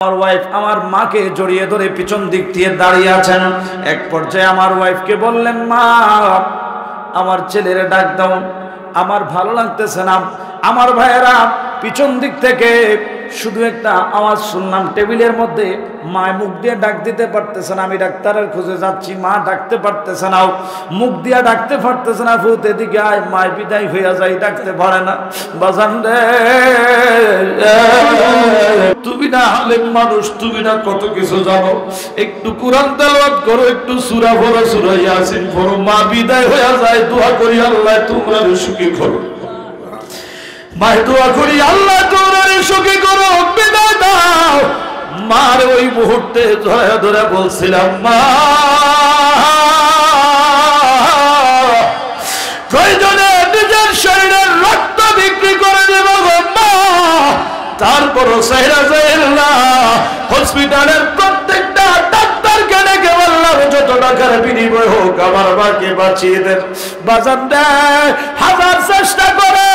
আমার ওয়াইফ আমার মাকে জড়িয়ে ধরে পিছন দিক দিয়ে দাঁড়িয়ে আছেন। এক পর্যায়ে আমার ওয়াইফকে বললেন, মা আমার ছেলেরে ডাক দাও, আমার ভালো লাগতেছে না। আমার ভাইয়েরা পিছন দিক থেকে শুধু একটা আওয়াজ শুনলাম, টেবিলের মধ্যে মা মুখ দিয়ে ডাক দিতে পারতেছে না। আমি ডাক্তারের খোঁজে যাচ্ছি, মা ডাকতে পারতেছে না, মুখ দিয়ে ডাকতে পারতেছে না। ভূত এদিকে আয়, মায় বিদায় হইয়া যায়, ডাকতে পারে না। বাজান রে, তুমি না আলেম মানুষ, তুমি না কত কিছু জানো, একটু কোরআন তেলাওয়াত করো, একটু সূরা পড়ো, সূরা ইয়াসিন পড়ো। মা বিদায় হইয়া যায়, দোয়া করি আল্লাহ তোমরা সুখী করো। মায়ের দোয়া করি আল্লাহ তোমরা সুখী করো, বিদায় দাও। মার ওই মুহূর্তে ধরে ধরে বলছিলাম, মা প্রয়োজনে নিজের শরীরের রক্ত বিক্রি করে দেব মা, তারপরও সাইরা যাইল না। হসপিটালের প্রত্যেকটা ডাক্তারকে ডেকে বললাম, যত টাকার বিনিময় হোক আমার মাকে বাঁচিয়ে দেন। বাজার দেয় হাজার চেষ্টা করে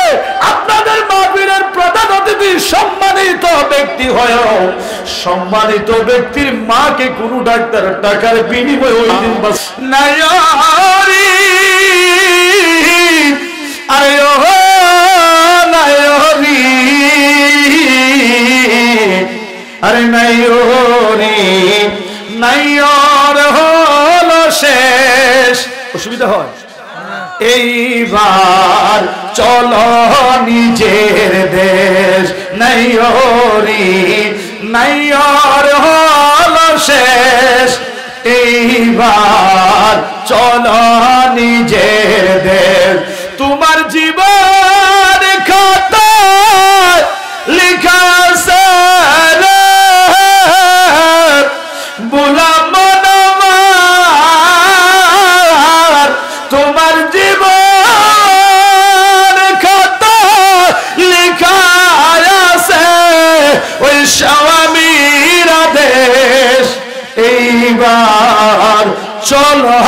আপনাদের মাহফিলের প্রধান অতিথি সম্মানিত ব্যক্তি হয়েও সম্মানিত ব্যক্তির মাকে কোনো ডাক্তার টাকার বিনিময় ওই দিন নাই। আরে ও নাইরি, আরে নাইরি নাইর হলো শেষ। অসুবিধা হয়, এইবার চলো নিজের দেশ। নাইরি নাইর হলো শেষ, এইবার চলো নিজের দেশ। তোমার জীবন খাতায় লিখা আছে গোলাম আমার, তোমার জীবন খাতায় লিখা আছে ওই স্বামীর আদেশ। এইবার চলো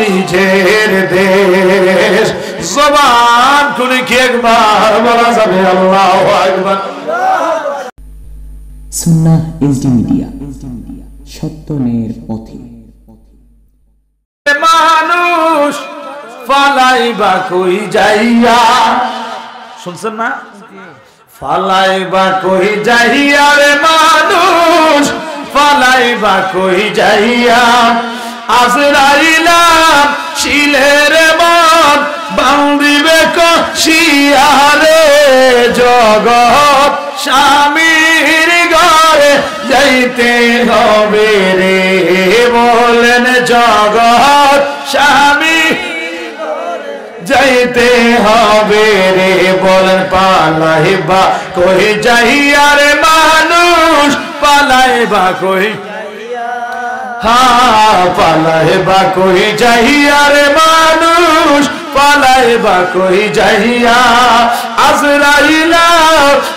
নিজের দেশ। জবান খুলে কি একবার বলা যাবে আল্লাহু আকবার? সুন্নাহ এইচডি মিডিয়া, সত্যের পথে। মানুষ ফালাইবা কই যাইয়া, শুনছেন না? ফালাইবা কই যাইয়া রে মানুষ, ফালাইবা কই যাইয়া। আজরাইলা শিলের মন বান্দিবে কশিয়ারে, জগৎ স্বামীর ঘরে যাইতে হবে রে। বলেন জগৎ স্বামী যাইতে হবে রে। বলেন পালাইবা কই যাইয়া রে মানুষ, পালাইবা কই, হ্যাঁ পালাইবা কই যাইয়া রে মানুষ, পালাইবা কই যাইয়া। আজরাইলা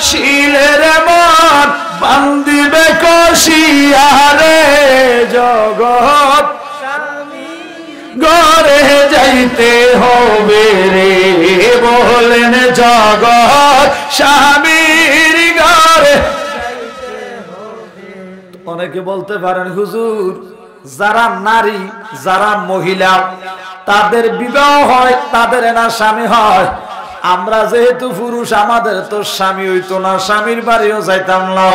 শিলের মন বান্দিবে কশিয়ারে, জগৎ ঘরে যাইতে হবে রে। বলেন জগৎ স্বামীর ঘরে। অনেকে বলতে পারেন হুজুর, যারা নারী, যারা মহিলা তাদের বিবাহ হয়, তাদের না স্বামী হয়। আমরা যেহেতু পুরুষ, আমাদের তো স্বামী হইতো না, স্বামীর বাড়িও যাইতাম না।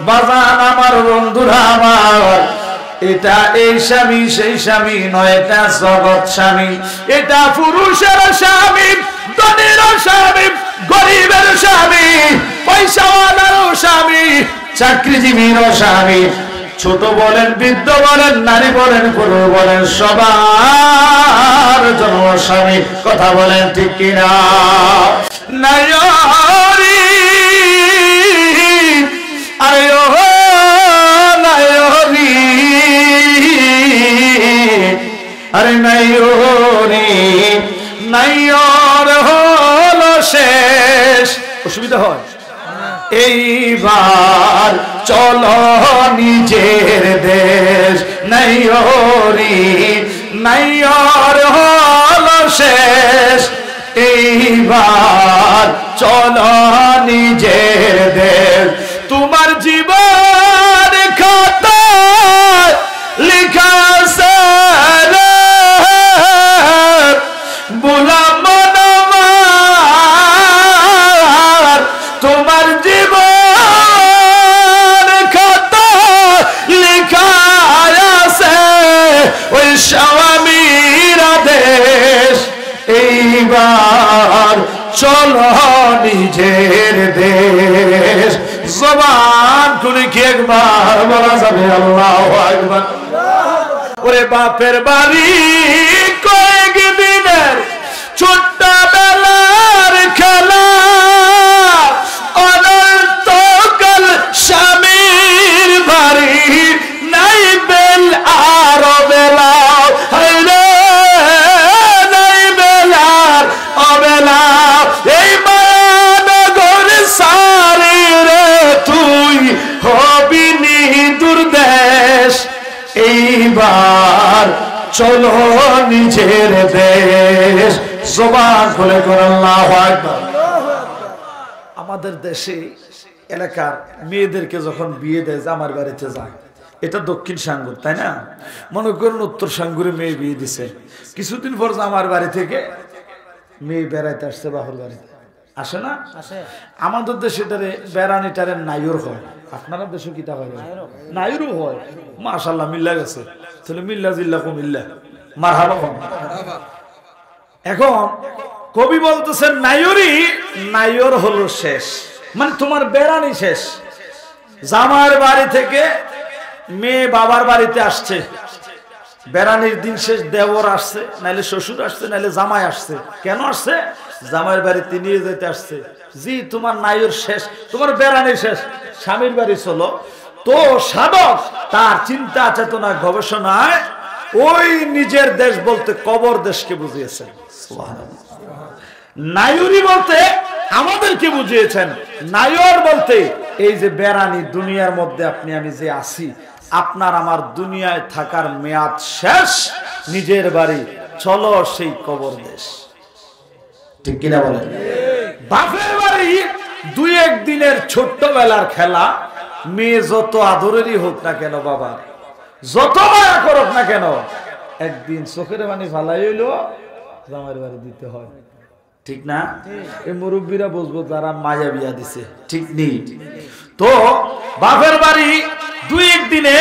বাজান আমার বন্ধুরা আমার, এটা এই স্বামী সেই স্বামী নয়, এটা জগৎ স্বামী। এটা পুরুষের স্বামী, ধনীর স্বামী, গরিবের স্বামী, পয়সাওয়ালার স্বামী, চাকরিজীবীর স্বামী। ছোট বলেন, বৃদ্ধ বলেন, নারী বলেন, পুরুষ বলেন, সবার জন্য স্বামী। কথা বলেন ঠিক কিনা? নাইরি আরে ও নাইরি, আরে নাইরি নাইর হলো শেষ। অসুবিধা হয়, এইবার চলো নিজের দেশ। নাইরি নাইর হলো শেষ, এইবার চলো নিজের দেশ। তোমার জীবন একবার বলা যাবে আল্লাহু আকবার। ওরে বাপের বাড়ি কয়েক দিনের ছোট্ট বেলার খেলা, অনন্তকাল স্বামীর বাড়ি নাই বেল আর বেলা, নাই বেলার অবেলা। এই মায়ানগর সারি রে তুই হবি নি দুর্দেশ, এইবার চলো নিজের দেশ। জবান খুলে করে আল্লাহু আকবার। আমাদের দেশে এলাকার মেয়েদেরকে যখন বিয়ে দেয় আমার বাড়িতে যায়, এটা দক্ষিণ সাঙ্গুর, তাই না? মনে করুন উত্তর সাঙ্গুরে মেয়ে বিয়ে দিছে, কিছুদিন পর আমার বাড়ি থেকে মেয়ে বেড়াইতে আসছে বাহুর বাড়িতে, আসে না? আমাদের দেশে বেড়ানিটারে নাইর হয়, আপনারা দেশে কিতা হয়? নাইরও হয়। মাশাআল্লাহ মিল্লা গেছে, তাহলে মিল্লা জিল্লা কুমিল্লা মারহাবা। এখন কবি বলতেছেন নাইর হলো শেষ, মানে তোমার বেড়ানি শেষ। জামার বাড়ি থেকে মেয়ে বাবার বাড়িতে আসছে, বেড়ানির দিন শেষ। দেওর আসছে, নাইলে শ্বশুর আসছে, নাইলে জামাই আসছে। কেন আসছে? জামাইয়ের বাড়িতে নিয়ে যেতে আসছে। জি তোমার নাইর শেষ, তোমার বেড়ানি শেষ, স্বামীর বাড়ি চলো। তো সাধক তার চিন্তা চেতনা গবেষণায় ওই নিজের দেশ বলতে কবর দেশকে বুঝিয়েছেন। নায়ুরি বলতে আমাদেরকে বুঝিয়েছেন। নায়র বলতে এই যে বেড়ানি, দুনিয়ার মধ্যে আপনি আমি যে আছি, আপনার আমার দুনিয়ায় থাকার মেয়াদ শেষ, নিজের বাড়ি চলো সেই কবর দেশ। ঠিক কিনা বলেন? বাপের বাড়ি দুই এক দিনের ছোট্টবেলার খেলা। মেয়ে যত আদরেরই হোক না কেন, বাবা যত মায়া করুক না কেন, একদিন চোখের পানি ফালাই হইলো জামাইয়ের বাড়ি দিতে হয়। ঠিক না? এই মুরব্বীরা বুঝবো যারা মায়া বিয়া দিছে, ঠিক নেই? তো বাপের বাড়ি দুই এক দিনে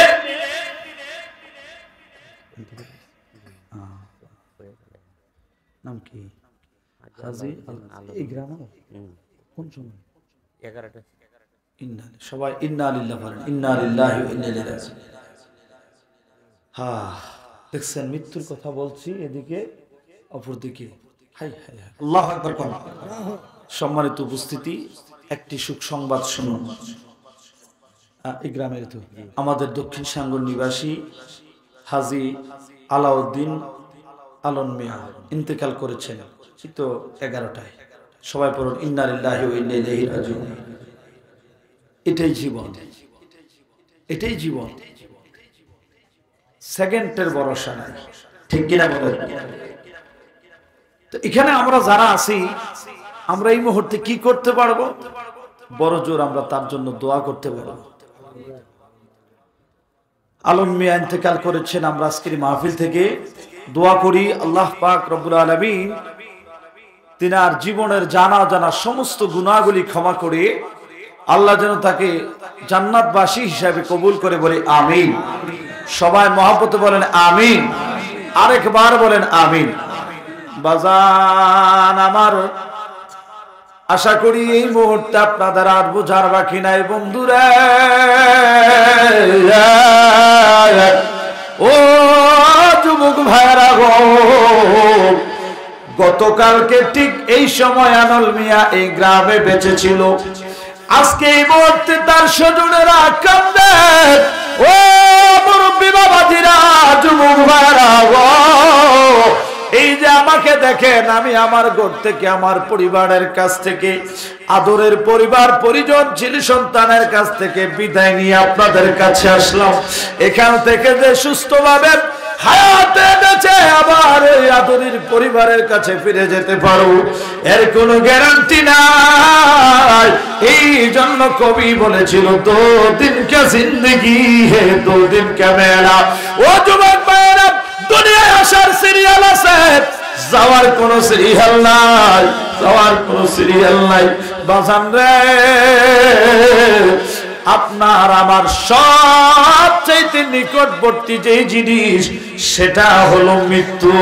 নাম কি এই গ্রাম কোন সময় 11টা সবাই ইন্না লিল্লাহি বলেন, ইন্না লিল্লাহি ওয়া ইন্না ইলাইহি রাজিউন। হ্যাঁ দেখছেন, মৃত্যুর কথা বলছি, এদিকে অপরদিকে হাই হাই আল্লাহু আকবার। সম্মানিত উপস্থিতি, একটি সুখ সংবাদ শুনুন। এই গ্রামের তো আমাদের দক্ষিণ সাঙ্গুর নিবাসী হাজী আলাউদ্দিন আলম মিয়া ইন্তেকাল করেছেন। তো 11টায় সবাই পড়ুন ইন্না লিল্লাহি ওয়া ইন্না ইলাইহি রাজিউন। এটাই জীবন, এটাই জীবন, সেকেন্ডের ভরসা নাই। ঠিক কিনা বলেন? তো এখানে আমরা যারা আছি, আমরা এই মুহূর্তে কি করতে পারবো? বড় জোর আমরা তার জন্য দোয়া করতে পারবো। আলম মিয়া ইন্তেকাল করেছেন, আমরা আজকের মাহফিল থেকে দোয়া করি আল্লাহ পাক রব্বুল আলামিন তিনার জীবনের জানা জানা সমস্ত গুনাহগুলি ক্ষমা করে আল্লাহ যেন তাকে জান্নাতবাসী হিসাবে কবুল করে, বলে আমিন। সবাই মহব্বতে বলেন আমিন, আরেকবার বলেন আমিন। বাজান আমার, আশা করি এই মুহূর্তে আপনাদের আর বোঝার বাকি নাই বন্ধুরা। ও যুবক ভাইরা গো, গতকালকে ঠিক এই সময় আনল মিয়া এই গ্রামে বেঁচে ছিল। আজকে এই মুহূর্তে তার স্বজনেরা কান্দে। ও মুরব্বী বাবাজিরা, যুবক ভাইরা গো, এই যে আমাকে দেখেন, আমি আমার ঘর থেকে, আমার পরিবারের কাছ থেকে, আদরের পরিবার পরিজন ছিল সন্তানের কাছ থেকে বিদায় নিয়ে আপনাদের কাছে আসলাম। এখান থেকে যে সুস্থভাবে হায়াতে বেঁচে আবার এই আদরের পরিবারের কাছে ফিরে যেতে পারো, এর কোনো গ্যারান্টি নাই। এই জন্য কবি বলেছিল, দো দিন কে জিন্দগি হে দো দিন কে মেলা। ও যুবক ভাইরা, দুনিয়ায় আসার সিরিয়াল আছে, যাওয়ার কোন সিরিয়াল নাই, যাওয়ার কোন সিরিয়াল নাই। বাজান রে, আপনার আমার সবচেয়ে নিকটবর্তী যে জিনিস, সেটা হলো মৃত্যু।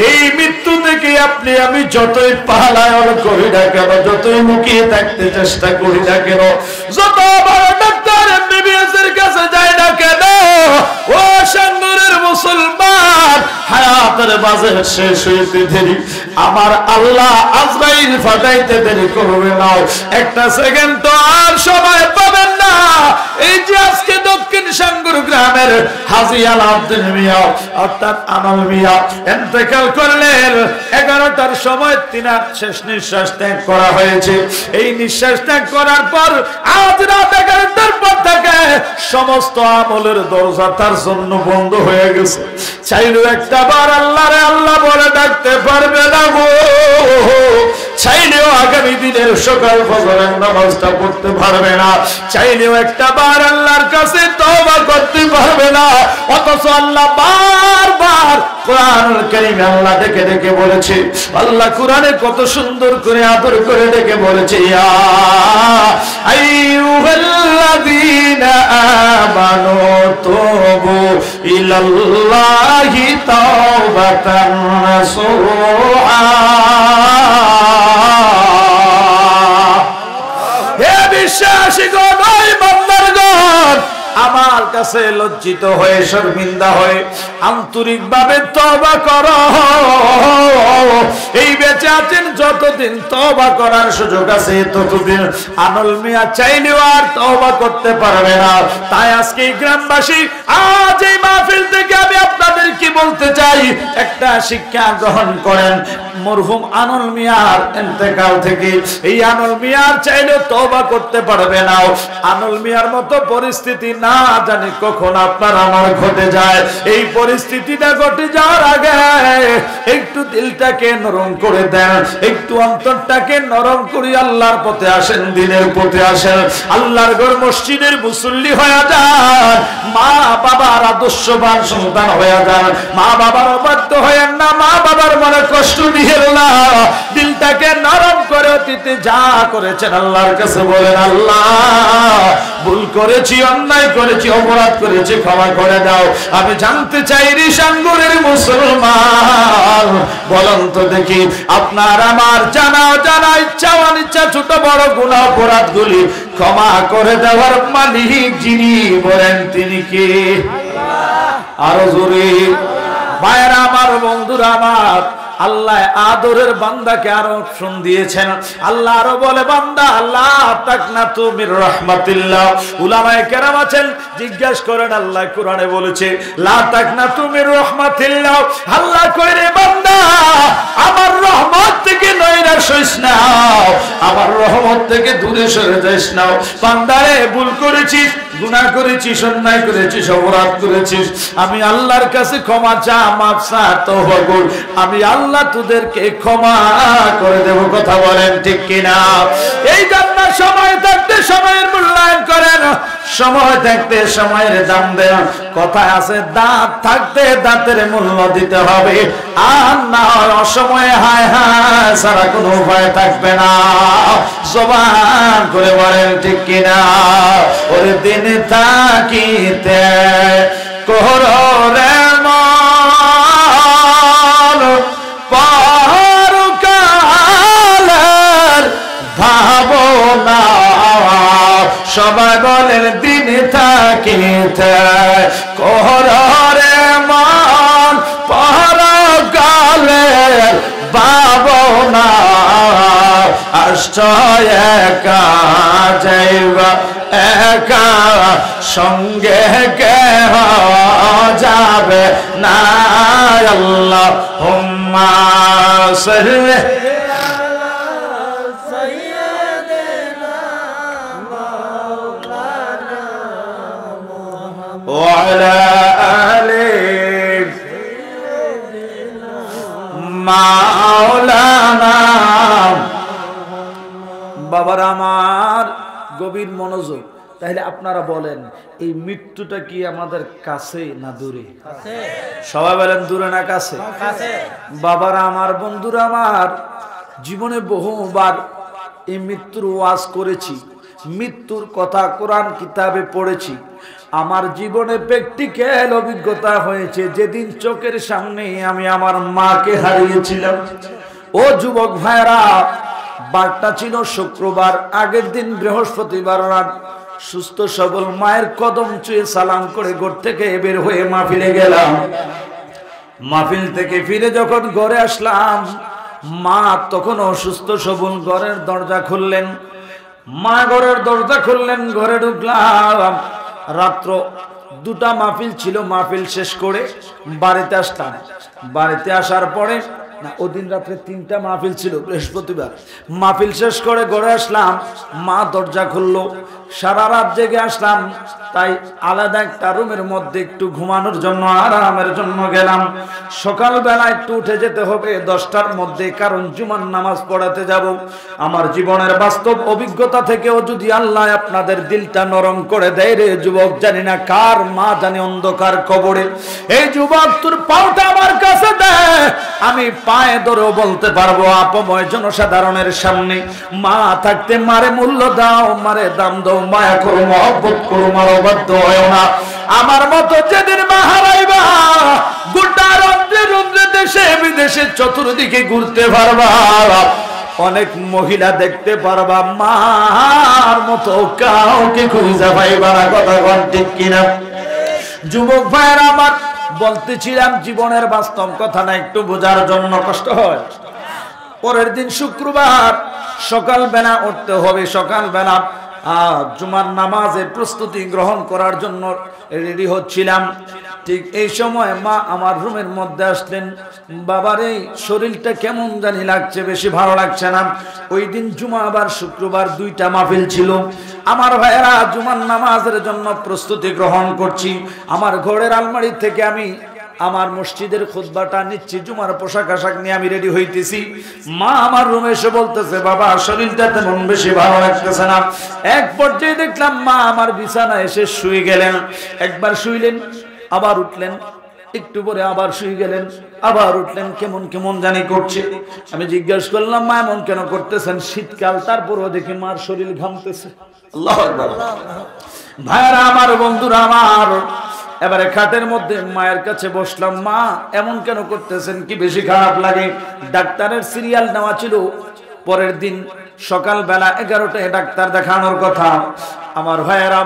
এই মৃত্যু থেকে আপনি আমি যতই পালায়ন করি না কেন, যতই লুকিয়ে থাকতে চেষ্টা করি না কেন, যত বড় ডাক্তার এমবিবিএস আপনাদের কাছে যায় না কেন? ও সাঙ্গুরের মুসলমান, হায়াতের বাজে শেষ হইতে দেরি, আমার আল্লাহ আজরাইল ফাটাইতে দেরি করবে না। একটা সেকেন্ড তো আর সময় পাবেন না। এই যে আজকে দক্ষিণ সাঙ্গুর গ্রামের হাজী আলাউদ্দিন মিয়া অর্থাৎ আনল মিয়া ইন্তেকাল করলেন, 11টার সময় তিনার শেষ নিঃশ্বাস ত্যাগ করা হয়েছে। এই নিঃশ্বাস ত্যাগ করার পর আজ রাত 11টার পর থেকে সমস্ত আমলের দরজা তার জন্য বন্ধ হয়ে গেছে। চাইলেও একটা বার আল্লাহরে আল্লাহ বলে ডাকতে পারবে না গো। চাইলেও আগামী দিনের সকাল ফজরের নামাজটা পড়তে পারবে না। চাইলেও একটা বার আল্লাহর কাছে তওবা করতে পারবে না। অথচ আল্লাহ বারবার কোরআনুল কারীমে আল্লাহ ডেকে ডেকে বলেছে, আল্লাহ কোরআনে কত সুন্দর করে আদর করে ডেকে বলেছে, ইয়া আইয়ুহাল্লাযীনা আমানু তুবু ইলাল্লাহি তাওবাতান নাসুহা। হে বিশ্বাসীগণ, ওই বান্দারগণ, আমার কাছে লজ্জিত হয়ে শর্মিন্দা হয়ে আন্তরিকভাবে তওবা করো। এই বেঁচে আছেন যতদিন তওবা করার সুযোগ আছে ততদিন আনল মিয়া চাইলেও আর তওবা করতে পারবে না। তাই আজকে গ্রামবাসী, আজ এই মাহফিল থেকে আমি আপনাদের কি বলতে চাই, একটা শিক্ষা গ্রহণ করেন। মরহুম আনল মিয়ার ইন্তেকাল থেকে এই আনল মিয়ার চাইলেও তওবা করতে পারবে না। আনল মিয়ার মতো পরিস্থিতি না জানি কখন আপনার আমার ঘটে যায়। এই পরিস্থিতিটা ঘটে যাওয়ার আগে একটু দিলটাকে নরম করে দেন, একটু অন্তরটাকে নরম করে আল্লাহর পথে আসেন, দিনের পথে আসেন, আল্লাহর ঘর মসজিদের মুসল্লি হয়ে যান, মা বাবার আদর্শবান সন্তান হয়ে যান। মা বাবার অবাধ্য হয়েন না, মা বাবার মনে কষ্ট দিয়েন না। দিলটাকে নরম করে অতীতে যা করেছেন আল্লাহর কাছে বলেন, আল্লাহ ভুল করেছি, অন্যায় করেছি, অপরাধ করেছি, ক্ষমা করে দাও। আমি জানতে চাই রে সাঙ্গুরের মুসলমান, বলুন তো দেখি, আপনার আমার জানা জানা ইচ্ছা অনিচ্ছা ছোট বড় গুনাহ অপরাধ গুলি ক্ষমা করে দেওয়ার মালিক যিনি, বলেন তিনি কে? আরো জোরে ভাইরা আমার, বন্ধুরা আমার, আল্লাহ আদরের বান্দাকে আরো অপশন দিয়েছেন। আল্লাহ আরো বলে, বান্দা আল্লাহ তাকনাতু মির রাহমাতিল্লাহ। উলামায়ে কেরাম আছেন, জিজ্ঞাসা করেন, আল্লাহ কোরআনে বলেছে লা তাকনাতু মির রাহমাতিল্লাহ। আল্লাহ কই রে বান্দা, আমার রহমত থেকে নৈরাশ হইস না, আমার রহমত থেকে দূরে সরে যাস না। বান্দারে ভুল করেছিস, গুনাহ করেছিস, অন্যায় করেছিস, অপরাধ করেছিস, আমি আল্লাহর কাছে ক্ষমা চা, মাফ চা, তওবা কর, আমি আল্লাহ তোদেরকে ক্ষমা করে দেব। কথা বলেন ঠিক কিনা? এই জন্য সময় থাকতে সময়ের মূল্যায়ন করেন, সময় থাকতে সময়ের দাম দেন। কথায় আছে, দাঁত থাকতে দাঁতের মূল্য দিতে হবে, আর না অসময়ে হায় হায় সারা কোনো উপায় থাকবে না। জবান করে বলেন ঠিক কিনা? ওরে দিন থাকিতে কোহরে মন পরকালের ভাবনা, সবাই বলেন দিন থাকিতে কোহরে মন পরকালের ভাবনা, আশ্রয় একা যাইবা একা, সঙ্গে কেহ যাবে না। আল্লাহুম্মা সাল্লি ওয়া আলা আলি মাওলানা। বাবার আমার গভীর মনোযোগ। তাহলে আপনারা বলেন, এই মৃত্যুটা কি আমাদের কাছে না দূরে? সবাই বলেন, দূরে না কাছে? বাবারা আমার, বন্ধুরা আমার, জীবনে বহুবার এই মৃত্যুর ওয়াজ করেছি, মৃত্যুর কথা কোরআন কিতাবে পড়েছি। আমার জীবনে প্র্যাকটিক্যাল অভিজ্ঞতা হয়েছে। যেদিন চোখের সামনে আমি আমার মাকে হারিয়েছিলাম, ও যুবক ভাইরা, বারটা ছিল শুক্রবার, আগের দিন বৃহস্পতিবার রাত সুস্থ সবল মায়ের কদম ছুঁয়ে সালাম করে ঘর থেকে বের হয়ে মাহফিলে গেলাম। মাহফিল থেকে ফিরে যখন ঘরে আসলাম, মা তখন অসুস্থ সবল। ঘরের দরজা খুললেন, মা ঘরের দরজা খুললেন, ঘরে ঢুকলাম। রাত্র 2টা মাহফিল ছিল, মাহফিল শেষ করে বাড়িতে আসলাম। বাড়িতে আসার পরে না, ওদিন রাত্রে 3টা মাহফিল ছিল, বৃহস্পতিবার। মাহফিল শেষ করে ঘরে আসলাম, মা দরজা খুললো। সারা রাত জেগে আসলাম, তাই আলাদা একটা রুমের মধ্যে একটু ঘুমানোর জন্য, আরামের জন্য গেলাম। সকালবেলা একটু উঠে যেতে হবে 10টার মধ্যে, কারণ জুমার নামাজ পড়াতে যাব। আমার জীবনের বাস্তব অভিজ্ঞতা থেকেও যদি আল্লাহ আপনাদের দিলটা নরম করে দেয় রে যুবক, জানি না কার মা জানি অন্ধকার কবরে। এই যুবক, তোর পাওটা আমার কাছে দে, আমি পায়ে ধরেও বলতে পারবো আপময় জনসাধারণের সামনে, মা থাকতে মারে মূল্য দাও, মারে দাম দাও, মায়া করো, মহব্বত করো, মারো, বাধ্য হয় না। আমার মতো যেদিন মা হারাইবা, গোটা রন্ধ্রে রন্ধ্রে দেশে বিদেশে চতুর্দিকে ঘুরতে পারবা, অনেক মহিলা দেখতে পারবা, মার মতো কাউকে খুঁজে পাইবা না। কথা কোন ঠিক কিনা? যুবক ভাইয়েরা আমার, বলতেছিলাম জীবনের বাস্তব কথা না, একটু বোঝার জন্য কষ্ট হয়। পরের দিন শুক্রবার সকালবেলা উঠতে হবে। সকালবেলা জুমার নামাজের প্রস্তুতি গ্রহণ করার জন্য রেডি হচ্ছিলাম। ঠিক এই সময় মা আমার রুমের মধ্যে আসলেন। বাবার এই শরীরটা কেমন জানি লাগছে, বেশি ভালো লাগছে না। ওই দিন জুমা আবার শুক্রবার, 2টা মাহফিল ছিল। আমার ভাইয়েরা, জুমার নামাজের জন্য প্রস্তুতি গ্রহণ করছি। আমার ঘরের আলমারি থেকে আমি আমার মসজিদের খুতবাটা নিচ্ছি, জুমার পোশাক আশাক নিয়ে আমি রেডি হইতেছি। মা আমার রুমে এসে বলতেছে, বাবা শরীরটা তেমন বেশি ভালো লাগতেছে না। এক পর্যায়ে দেখলাম মা আমার বিছানায় এসে শুয়ে গেলেন। একবার শুইলেন, আবার উঠলেন, একটু পরে আবার শুয়ে গেলেন, আবার উঠলেন, কেমন কেমন জানি করছে। আমি জিজ্ঞেস করলাম, মা এমন কেন করতেছেন? শীতকাল, তারপরও দেখি মার শরীর ঘামতেছে। আল্লাহু আকবার। ভাইরা আমার, বন্ধুরা আমার, এবারে খাটের মধ্যে মায়ের কাছে বসলাম। মা এমন কেন করতেছেন? কি বেশি খারাপ লাগে? ডাক্তারের সিরিয়াল নেওয়া ছিল। পরের দিন সকালবেলা 11টায় ডাক্তার দেখানোর কথা। আমার ভাইয়েরা,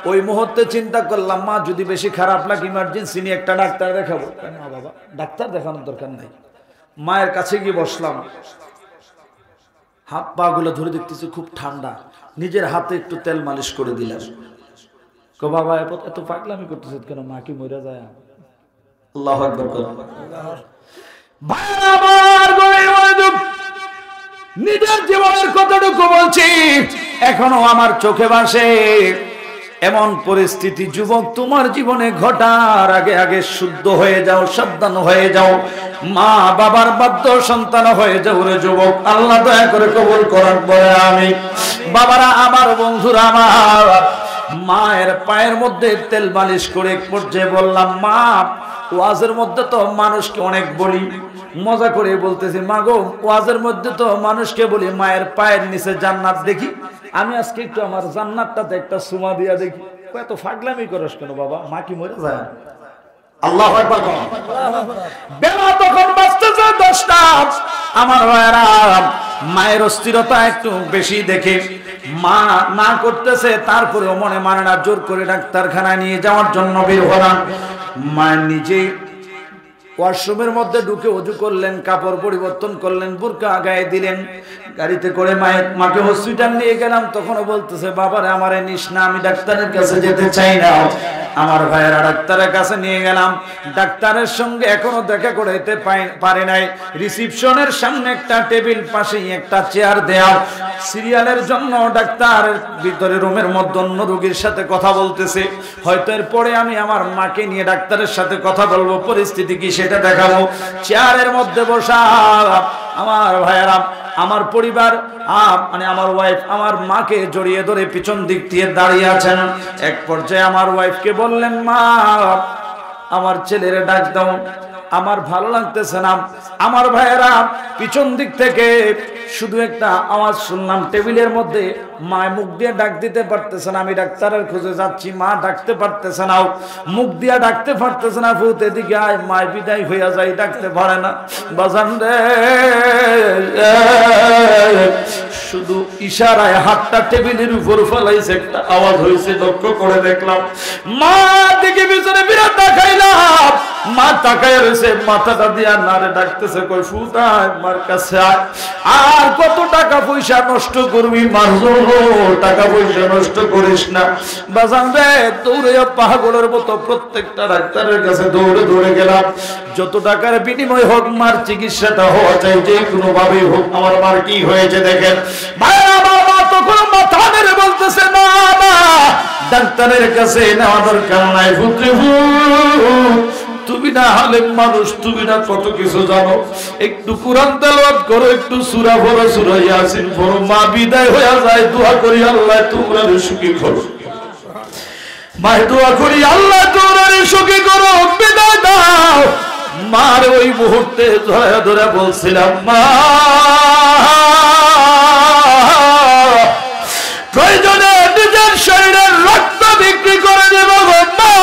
ওই মুহূর্তে চিন্তা করলাম, মা যদি বেশি খারাপ লাগে ইমার্জেন্সি নিয়ে একটা ডাক্তার দেখাবো। কেন বাবা, ডাক্তার দেখানোর দরকার নাই। মায়ের কাছে গিয়ে বসলাম, হাত পা গুলো ধরে দেখতেছি খুব ঠান্ডা। নিজের হাতে একটু তেল মালিশ করে দিলাম। কো বাবা, এত পাগলামি করতেছে কেন? মা কি মরে যায়? আল্লাহু আকবার। ভাইরা আমার, নিজের জীবনের কতটুকু বলছি, এখনো আমার চোখে ভাসে। এমন পরিস্থিতি, যুবক, তোমার জীবনে ঘটার আগে আগে শুদ্ধ হয়ে যাও, সাবধান হয়ে যাও, মা বাবার বাধ্য সন্তান হয়ে যাও রে যুবক। আল্লাহ দয়া করে কবুল করার পরে আমি। বাবারা আমার, বন্ধুরা আমার, মায়ের পায়ের মধ্যে তেল মালিশ করে এক পর্যায়ে বললাম, মা ওয়াজের মধ্যে তো মানুষকে অনেক বলি, মজা করে বলতেছি, মা গো ওয়াজের মধ্যে তো মানুষকে বলি মায়ের পায়ের নিচে জান্নাত দেখি, আমি আজকে একটু আমার জান্নাতটাতে একটা সুমা দিয়া দেখি। এত ফাগলামি করস কেন বাবা? মা কি মরে যায়? আল্লাহু আকবার। বেলা তখন বাজতেছে 10টা। আমার ভাইরা, মায়ের অস্থিরতা একটু বেশি দেখে মা না করতেছে, তারপরেও মনে মানে না, জোর করে ডাক্তারখানায় নিয়ে যাওয়ার জন্য বের হলাম। মা নিজেই ওয়াশরুমের মধ্যে ঢুকে ওযু করলেন, কাপড় পরিবর্তন করলেন, বুরকা গায়ে দিলেন, গাড়িতে করে মাকে হসপিটাল নিয়ে গেলাম। তখনও বলতেছে, বাবারে আমারে নিস না, আমি ডাক্তারের কাছে যেতে চাই না। আমার ভাইয়েরা, ডাক্তারের কাছে নিয়ে গেলাম। ডাক্তারের সঙ্গে এখনো দেখা করতে পারে নাই। রিসিপশনের সামনে একটা টেবিল, পাশেই একটা চেয়ার দেয়া। সিরিয়ালের জন্য ডাক্তারের ভিতরে রুমের মধ্যে অন্য রোগীর সাথে কথা বলতেছে। হয়তো এরপরে আমি আমার মাকে নিয়ে ডাক্তারের সাথে কথা বলবো, পরিস্থিতি কি সেটা দেখাবো। চেয়ারের মধ্যে বসা আমার ভাইয়েরা, আমার পরিবার, মানে আমার ওয়াইফ আমার মাকে জড়িয়ে ধরে পিছন দিক দিয়ে দাঁড়িয়ে আছেন। এক পর্যায়ে আমার ওয়াইফকে বললেন, মা আমার ছেলেরে ডাক দাও, আমার ভালো লাগতেছে না। আমার ভাইয়েরা, পিছন দিক থেকে শুধু একটা আওয়াজ শুনলাম, টেবিলের মধ্যে মা মুখ দিয়ে ডাক দিতে পারতেছে না। আমি ডাক্তারের খুঁজে যাচ্ছি, মা ডাকতে পারতেছে না, মুখ দিয়ে ডাকতে পারতেছে না। ফুতে দিকে আয়, মা বিদায় হইয়া যায়, ডাকতে পারে না। বাজান রে, শুধু ইশারায় হাতটা টেবিলের উপর ফেলাইছে, একটা আওয়াজ হয়েছে, লক্ষ্য করে দেখলাম মা দিকে পিছনে বিরাট তাকাইলাম, মা তাকায় রয়েছে, মাথাটা দিয়া নারে ডাকতেছে, কই ফুটায় মার কাছে আয়। আর কত টাকা পয়সা নষ্ট করবি মার জন্য, টাকা পয়সা নষ্ট করিস না বাজান রে। দৌড়ে পাগলের মতো প্রত্যেকটা ডাক্তারের কাছে দৌড়ে দৌড়ে গেলাম, যত টাকার বিনিময় হোক মার চিকিৎসাটা হওয়া চাই, যে কোনো ভাবে হোক। আমার মার কি হয়েছে দেখেন ভাইরা, বাবা তখন মাথা মেরে বলতেছে না না, ডাক্তারের কাছে নেওয়া দরকার নাই, পুত্রে তুমি না হলে মানুষ, তুমি না কত কিছু জানো, একটু কোরআন তেলাওয়াত করো, একটু সূরা পড়ো, সূরা ইয়াসিন পড়ো, মা বিদায় হয়ে যায়। দোয়া করি আল্লাহ তোমরা সুখী করো, মা দোয়া করি আল্লাহ তোমরা সুখী করো, বিদায় দাও। মার ওই মুহূর্তে ধরে ধরে বলছিলাম, মা প্রয়োজনে নিজের শরীরের রক্ত বিক্রি করে দেব মা,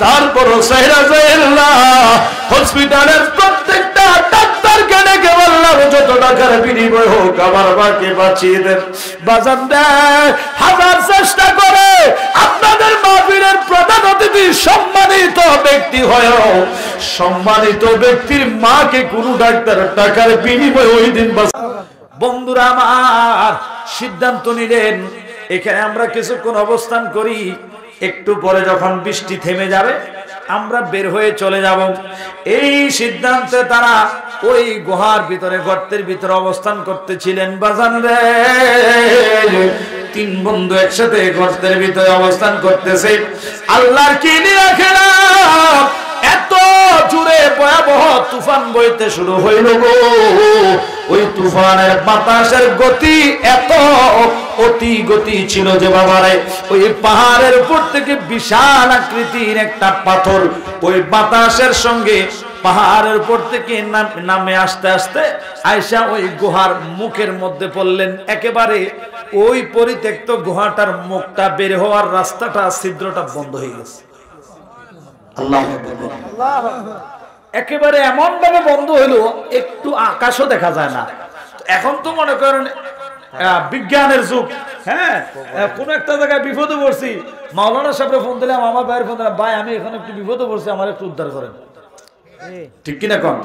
তারপরও সাইরা যাইল না। হসপিটালের প্রত্যেকটা ডাক্তারকে ডেকে বললাম, যত টাকার বিনিময় হোক আমার মাকে বাঁচিয়ে দেন। বাজান দেয় হাজার চেষ্টা করে আপনাদের মাহফিলের প্রধান অতিথি সম্মানিত ব্যক্তি হয়েও সম্মানিত ব্যক্তির মাকে কোন ডাক্তার টাকার বিনিময় ওই দিন বন্ধুরা আমার সিদ্ধান্ত নিলেন, এখানে আমরা কিছুক্ষণ অবস্থান করি, একটু পরে যখন বৃষ্টি থেমে যাবে আমরা বের হয়ে চলে যাব। এই সিদ্ধান্তে তারা ওই গুহার ভিতরে, গর্তের ভিতরে অবস্থান করতেছিলেন। বাজান রে, তিন বন্ধু একসাথে গর্তের ভিতরে অবস্থান করতেছে। আল্লাহর কি নিরাখেরা, এত জোরে ভয়াবহ তুফান বইতে শুরু হইল গো। ওই তুফানের বাতাসের গতি এত অতি গতি ছিল যে বাবারে, ওই পাহাড়ের উপর থেকে বিশাল আকৃতির একটা পাথর ওই বাতাসের সঙ্গে পাহাড়ের উপর থেকে নামে আসতে আসতে আয়সা ওই গুহার মুখের মধ্যে পড়লেন। একেবারে ওই পরিত্যক্ত গুহাটার মুখটা বের হওয়ার রাস্তাটা, ছিদ্রটা বন্ধ হয়ে গেছে। আল্লাহ একেবারে এমন ভাবে বন্ধ হইলো একটু আকাশও দেখা যায় না। এখন তো মনে করেন বিজ্ঞানের যুগ, হ্যাঁ, কোন একটা জায়গায় বিপদে পড়ছি, মাওলানা সাহেব ফোন দিলাম, আমার ভাইয়ের ফোন দিলাম, ভাই আমি এখানে একটু বিপদে পড়ছি, আমার একটু উদ্ধার করেন, ঠিক কিনা কন?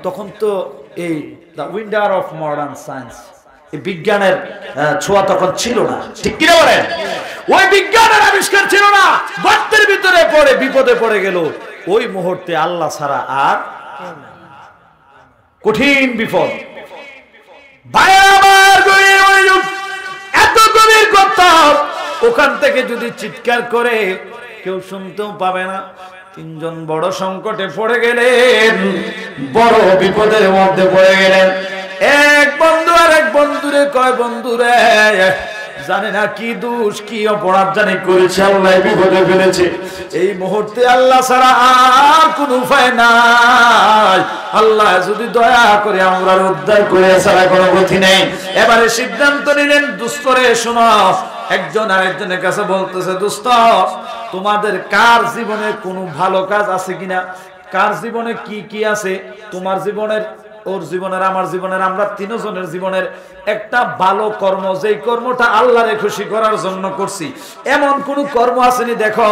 তখন তো এই the winder of modern science, এই বিজ্ঞানের ছোঁয়া তখন ছিল না, ঠিক কিনা বলেন? ওই বিজ্ঞানের আবিষ্কার ছিল না, গর্তের ভিতরে পড়ে বিপদে পড়ে গেল। ওই মুহূর্তে আল্লাহ ছাড়া আর কঠিন বিপদ। এত গভীর কথা, ওখান থেকে যদি চিৎকার করে কেউ শুনতেও পাবে না। তিনজন বড় সংকটে পড়ে গেলেন, বড় বিপদের মধ্যে পড়ে গেলেন। এক বন্ধু আর এক বন্ধুরে কয়, বন্ধুরে জানে না কি দোষ কি অপরাধ জানি করেছে, আল্লাহ বিপদে ফেলেছে। এই মুহূর্তে আল্লাহ ছাড়া আর কোন উপায় নাই, আল্লাহ যদি দয়া করে আমরা উদ্ধার করে ছাড়া কোনো গতি নেই। এবারে সিদ্ধান্ত নিলেন, দুস্তরে শোনো, একজন আরেকজনের কাছে বলতেছে, দোস্ত তোমাদের কার জীবনে কোনো ভালো কাজ আছে কিনা, কার জীবনে কি কি আছে, তোমার জীবনের, ওর জীবনের, আমার জীবনের, আমরা তিনজনের জীবনের একটা ভালো কর্ম, যেই কর্মটা আল্লাহরে খুশি করার জন্য করছি, এমন কোন কর্ম আসেনি দেখো,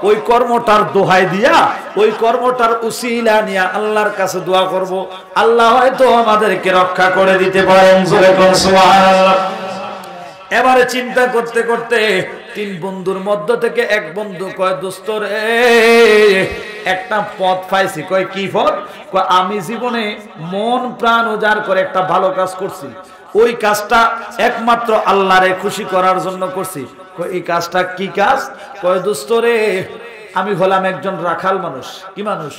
ওই কর্মটার দোহাই দিয়া, ওই কর্মটার উসিলা নিয়ে আল্লাহর কাছে দোয়া করব, আল্লাহ হয়তো আমাদেরকে রক্ষা করে দিতে পারেন। সুবহানাল্লাহ। এবারে চিন্তা করতে করতে তিন বন্ধুর মধ্য থেকে এক বন্ধু কয়, দোস্ত রে একটা পথ পাইছি। কয় কি পথ? কয় আমি জীবনে মন প্রাণ উজাড় করে একটা ভালো কাজ করছি, ওই কাজটা একমাত্র আল্লাহরে খুশি করার জন্য করছি। কয় এই কাজটা কি কাজ? কয় দোস্ত রে আমি হলাম একজন রাখাল মানুষ। কি মানুষ?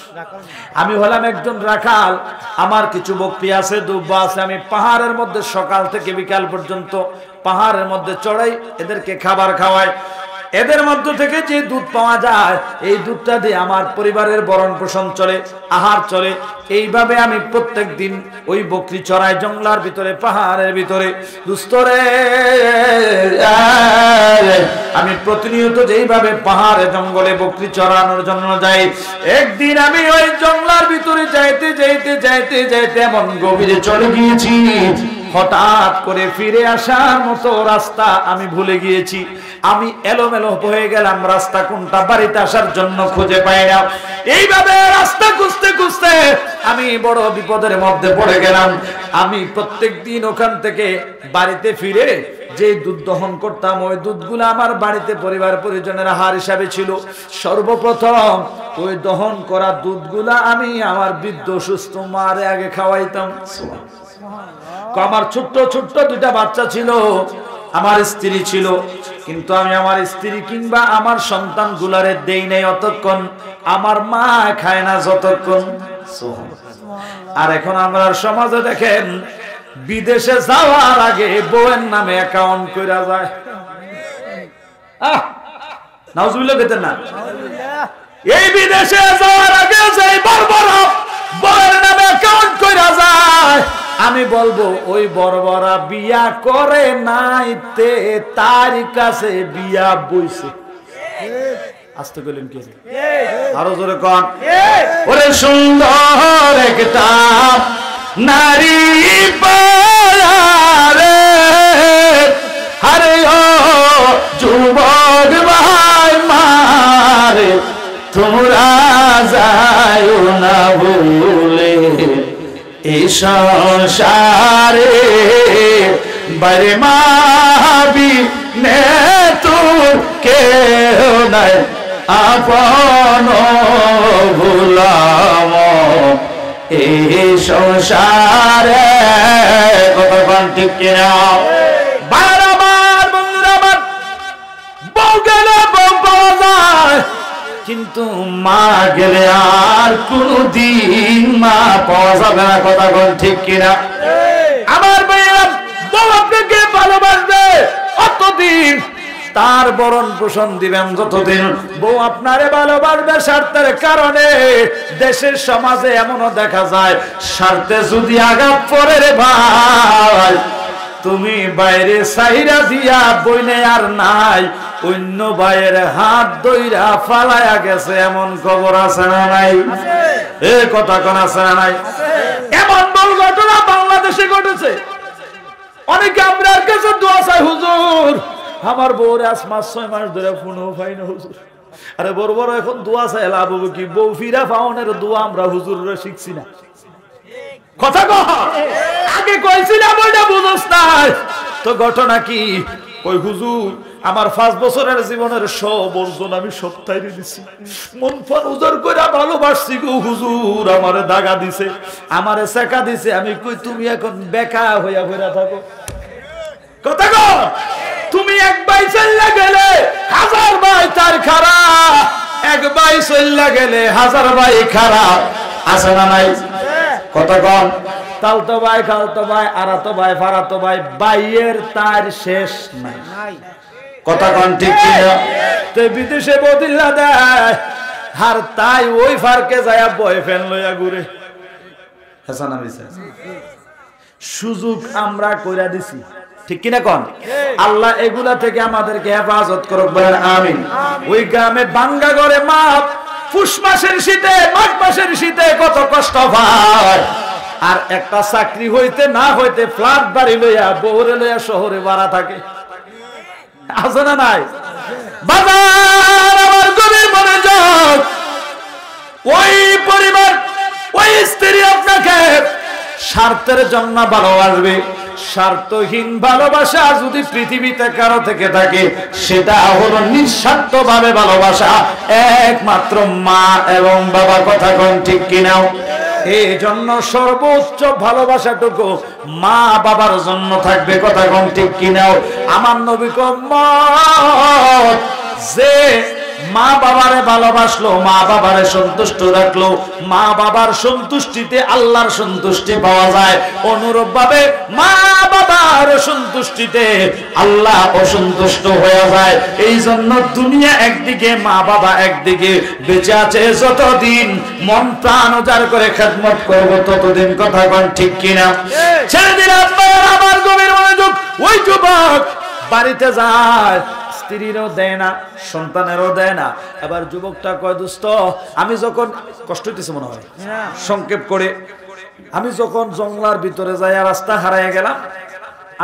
আমি হলাম একজন রাখাল, আমার কিছু বকরি আছে, দুব্বা আছে, আমি পাহাড়ের মধ্যে সকাল থেকে বিকাল পর্যন্ত পাহাড়ের মধ্যে চড়াই, এদেরকে খাবার খাওয়াই, এদের মধ্য থেকে যে দুধ পাওয়া যায় এই দুধটা দিয়ে আমার পরিবারের ভরণ পোষণ চলে, আহার চলে। এইভাবে আমি প্রত্যেক দিন ওই বকরি চড়াই জঙ্গলার ভিতরে, পাহাড়ের ভিতরে। দুস্তরে আমি প্রতিনিয়ত যেইভাবে পাহাড়ে জঙ্গলে বকরি চড়ানোর জন্য যাই, একদিন আমি ওই জঙ্গলার ভিতরে যাইতে যাইতে যাইতে যাইতে এমন গভীরে চলে গিয়েছি, হঠাৎ করে ফিরে আসার মতো রাস্তা আমি ভুলে গিয়েছি। আমি এলোমেলো হয়ে গেলাম, রাস্তা কোনটা বাড়িতে আসার জন্য খুঁজে পাই না। এইভাবে রাস্তা খুঁজতে খুঁজতে আমি বড় বিপদের মধ্যে পড়ে গেলাম। আমি প্রত্যেকদিন ওখান থেকে বাড়িতে ফিরে যে দুধ দহন করতাম, ওই দুধগুলো আমার বাড়িতে পরিবার পরিজনের আহার হিসাবে ছিল। সর্বপ্রথম ওই দহন করা দুধগুলা আমি আমার বৃদ্ধ সুস্থ মারে আগে খাওয়াইতাম। আমার ছোট্ট ছোট্ট দুইটা বাচ্চা ছিল, আমার স্ত্রী ছিল, কিন্তু আমি আমার স্ত্রী কিংবা আমার সন্তান গুলারে দেই নাই অতক্ষণ, আমার মা খায় না যতক্ষণ। আর এখন আমরা সমাজে দেখেন, বিদেশে যাওয়ার আগে বউয়ের নামে অ্যাকাউন্ট কইরা যায়। নাউজুবিল্লাহ বেতেন না। এই বিদেশে যাওয়ার আগে যে বড়বড় বউয়ের নামে অ্যাকাউন্ট কইরা যায়, আমি বলবো ওই বড়বড়া বিয়া করে নাইতে তার কাছে বিয়া বইছে। আসতে গেলেন কি আরো জোরে কন। ওরে সুন্দর একটা নারী পারে, আরে ও যুবক ভাই মারে, তোমরা যাও না ভুলে এই সংসারে, বারে মাবি নে তোর কেউ নাই আপন ভুলাম এই সংসারে। কতক্ষণ ঠিক কিনা বারবার বন্ধুরা, আমার বউ গেলে বউ পাওয়া যায়, কিন্তু মা গেলে আর কোনদিন মা পাওয়া যাবে না। কতক্ষণ ঠিক কিনা আমার ভাইয়েরা, বউ আপনাকে ভালোবাসবে অতদিন, তার বরণ পোষণ দিবেন যতদিন। বউ আপনারে ভালোবাসবে স্বার্থের কারণে। দেশের সমাজে এমনও দেখা যায়, স্বার্থে যদি আঘাত পড়ে রে ভাই, তুমি বাইরে সাইরা দিয়া বইনে আর নাই, অন্য ভাইয়ের হাত ধইরা ফালায়া গেছে, এমন খবর আছে না নাই? এ কথা কোন আছে না নাই? এমন বড় ঘটনা বাংলাদেশে ঘটেছে। অনেকে আমরার কাছে দোয়া চাই, হুজুর আমার বউরে আজ 5-6 মাস ধরে ফোনও পাই না হুজুর। আরে বড় বড় এখন দোয়া চাই লাভ হবে কি? বউ ফিরা পাওনের দোয়া আমরা হুজুররা শিখছি না। কথা কহ, আগে কইছিলাম ওইটা বুঝছ না তো। ঘটনা কি? কই হুজুর আমার 5 বছরের জীবনের সব অর্জন আমি সপ্তাহে দিছি, মন প্রাণ উজাড় করে ভালোবাসছি গো হুজুর, আমারে দাগা দিছে, আমারে সেকা দিছে। আমি কই তুমি এখন বেকা হইয়া হইয়া থাকো। কথা কহ, তুমি এক ভাই চল্লা গেলে 1000 ভাই তার খারাপ, এক ভাই চল্লা গেলে 1000 ভাই খারাপ, আছে না নাই? কথা কন। তালতো ভাই, খালতো ভাই, আরাতো ভাই, ফারাতো ভাই, ভাইয়ের তার শেষ নাই। কথা কন ঠিক কিনা? তো বিদেশে বদিল্লা দেয়, আর তাই ওই ফারকে যায় বয়ফ্রেন্ড লইয়া ঘুরে। হাসান আমি সুযোগ আমরা কইরা দিছি, ঠিক কিনা কন? আল্লাহ এগুলা থেকে আমাদেরকে হেফাজত করুক, বলেন আমিন। ওই গ্রামে বাঙ্গা ঘরে মা পুষ মাসের শীতে, মাঘ মাসের শীতে কত কষ্ট পায়। আর একটা চাকরি হইতে না হইতে ফ্ল্যাট বাড়ি লইয়া বউরে লইয়া শহরে ভাড়া থাকে, আছে না নাই? বাজার আমার গভীর মনোযোগ। ওই পরিবার, ওই স্ত্রী আপনাকে স্বার্থের জন্য ভালোবাসবে। স্বার্থহীন ভালোবাসা যদি পৃথিবীতে কারো থেকে থাকে, সেটা হলো নিঃস্বার্থ ভাবে ভালোবাসা, একমাত্র মা এবং বাবা। কথা কোন ঠিক কিনা? এই জন্য সর্বোচ্চ ভালোবাসাটুকু মা বাবার জন্য থাকবে। কথা কোন ঠিক কিনা? আমার নবী যে মা বাবারে ভালোবাসলো, মা বাবারে সন্তুষ্ট রাখলো, মা বাবার সন্তুষ্টিতে আল্লাহর সন্তুষ্টি পাওয়া যায়। অনুরূপ ভাবে মা বাবার সন্তুষ্টিতে আল্লাহ অসন্তুষ্ট হয়ে যায়। এই জন্য দুনিয়া একদিকে, মা বাবা একদিকে, বেঁচে আছে যতদিন মন প্রাণ উজাড় করে খেদমত করবো ততদিন। কথা কোন ঠিক কিনা? ছেড়ে দিলাম আমার গভীর মনোযোগ। ওই যুবক বাড়িতে যায়, স্ত্রীরও দেয় না, সন্তানেরও দেয় না। এবার যুবকটা কয়, দোস্ত আমি যখন কষ্ট হইতেছে মনে হয় সংক্ষেপ করে, আমি যখন জঙ্গলার ভিতরে যাই রাস্তা হারায় গেলাম,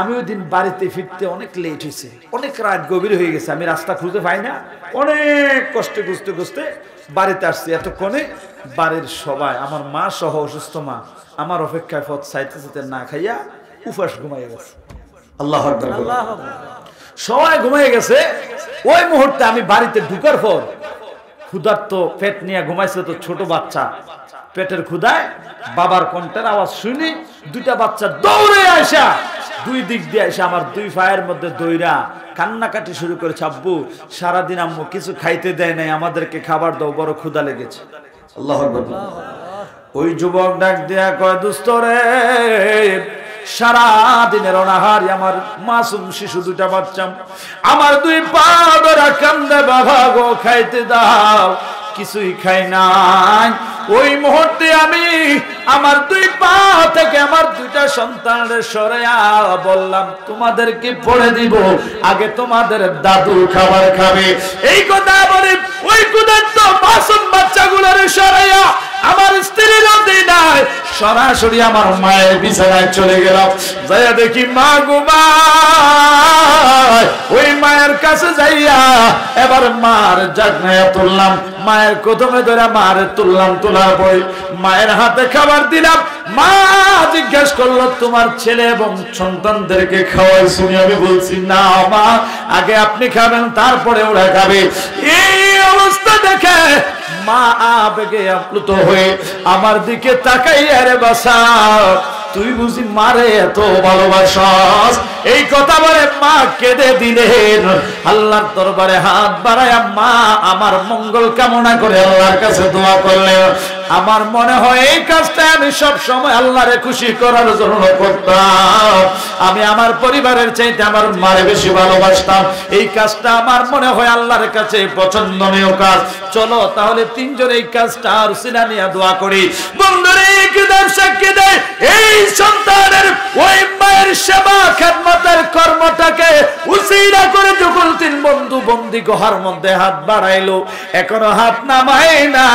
আমি ওই দিন বাড়িতে ফিরতে অনেক লেট হয়েছে, অনেক রাত গভীর হয়ে গেছে, আমি রাস্তা খুঁজে পাই না, অনেক কষ্টে খুঁজতে খুঁজতে বাড়িতে আসছি। এতক্ষণে বাড়ির সবাই, আমার মা সহ অসুস্থ মা আমার অপেক্ষায় পথ চাইতে চাইতে না খাইয়া উপাস ঘুমাইয়া গেছে। আল্লাহ আকবার, সবাই ঘুমাইয়া গেছে। ওই মুহূর্তে আমি বাড়িতে ঢুকার পর ক্ষুধার্ত পেট নিয়ে ঘুমাইছে তো ছোট বাচ্চা, পেটের ক্ষুধায় বাবার কণ্ঠের আওয়াজ শুনি দুইটা বাচ্চা দৌড়ে আসা দুই দিক দিয়ে এসে আমার দুই পায়ের মধ্যে দইরা কান্নাকাটি শুরু করেছে, আব্বু সারাদিন আম্মু কিছু খাইতে দেয় নাই, আমাদেরকে খাবার দাও, বড় ক্ষুধা লেগেছে। আল্লাহু আকবার। ওই যুবক ডাক দেয়া কয়, দোস্ত রে, সারা দিনের অনাহারি আমার মাসুম শিশু দুটা বাচ্চা আমার দুই পা ধরে কান্দে, বাবা গো খাইতে দাও, কিছুই খাই নাই। ওই মুহূর্তে আমি আমার দুই পা থেকে আমার দুইটা সন্তানের সরাইয়া বললাম, তোমাদেরকে পড়ে দিব, আগে তোমাদের দাদু খাবার খাবে। এই কথা বলে ওই ক্ষুধার্ত মাসুম বাচ্চাগুলোর সরাইয়া আমার স্ত্রীর দিই নাই, সরাসরি আমার মায়ের বিছানায় চলে গেলাম। যাইয়া দেখি মা ঘুমায়। ওই মায়ের কাছে যাইয়া এবার মার জাগনায়া তুললাম, মায়ের কদমে ধরে মারে তুললাম, তোলার পরে মায়ের হাতে খাবার দিলাম। মা জিজ্ঞেস করলো, তোমার ছেলে এবং সন্তানদেরকে খাওয়াই? শুনি আমি বলছি, না মা, আগে আপনি খাবেন, তারপরে ওরা খাবে। এই অবস্থা দেখে মা আবেগে আপ্লুত হয়ে আমার দিকে তাকাই, আরে বাসা তুই বুঝি মারে এত ভালোবাসাস? এই কথা বলে মা কেঁদে দিলেন। আল্লাহর দরবারে হাত বাড়ায়া মা আমার মঙ্গল কামনা করে আল্লাহর কাছে দোয়া করলেন। আমার মনে হয় এই কাজটা আমি সব সময় আল্লাহরে খুশি করার জন্য করতাম। আমি আমার পরিবারের চাইতে আমার মারে বেশি ভালোবাসতাম। এই কাজটা আমার মনে হয় আল্লাহর কাছে পছন্দনীয় কাজ। চলো তাহলে তিনজন এই কাজটা আর উসিলা নিয়ে দোয়া করি। বন্ধুরে, কিতাব সাক্ষী দেয় এই সন্তানের ওই মায়ের সেবা খেদমতের কর্মটাকে উসিলা করে যখন তিন বন্ধু বন্দি গুহার মধ্যে হাত বাড়াইলো, এখনো হাত নামায় না।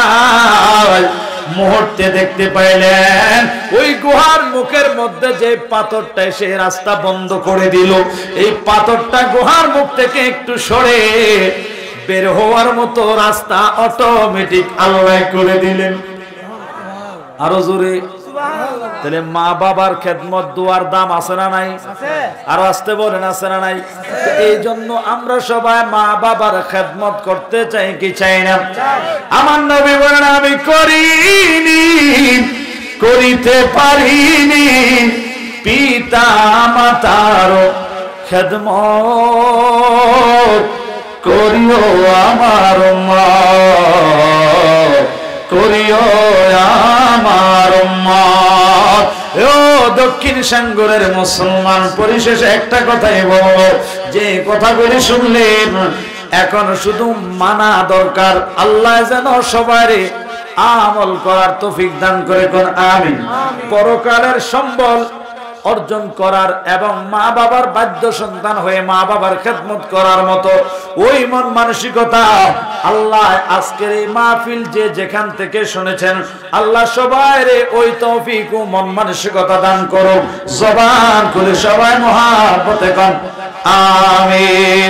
মুহূর্তে দেখতে পাইলেন ওই গুহার মুখের মধ্যে যে পাথরটা এসে রাস্তা বন্ধ করে দিল, এই পাথরটা গুহার মুখ থেকে একটু সরে বের হওয়ার মতো রাস্তা অটোমেটিক আল্লাহ করে দিলেন। আরো জোরে। তাহলে মা বাবার খেদমত দোয়ার দাম আছে না নাই? আরো আসতে বলেন, আছে না নাই? এই জন্য আমরা সবাই মা বাবার খেদমত করতে চাই কি চাই না? আমার নবী বলেন, আমি করিনি, করিতে পারিনি পিতা মাতার খেদমত, করিও আমার মা, করিও আমার মা। ও দক্ষিণ সাঙ্গরের মুসলমান, পরিশেষে একটা কথাই বলবো, যে কথাগুলি শুনলেন এখন শুধু মানা দরকার। আল্লাহ যেন সবারই আমল করার তৌফিক দান করে, কোন আমিন। পরকালের সম্বল অর্জন করার এবং মা বাবার বাধ্য সন্তান হয়ে মা বাবার খেদমত করার মতো ওই মন মানসিকতা আল্লাহ আজকের এই মাহফিল যে যেখান থেকে শুনেছেন, আল্লাহ সবাইরে ওই তৌফিক ও মন মানসিকতা দান করুন। জবান খুলে সবাই মহাব্বতে কোন আমিন।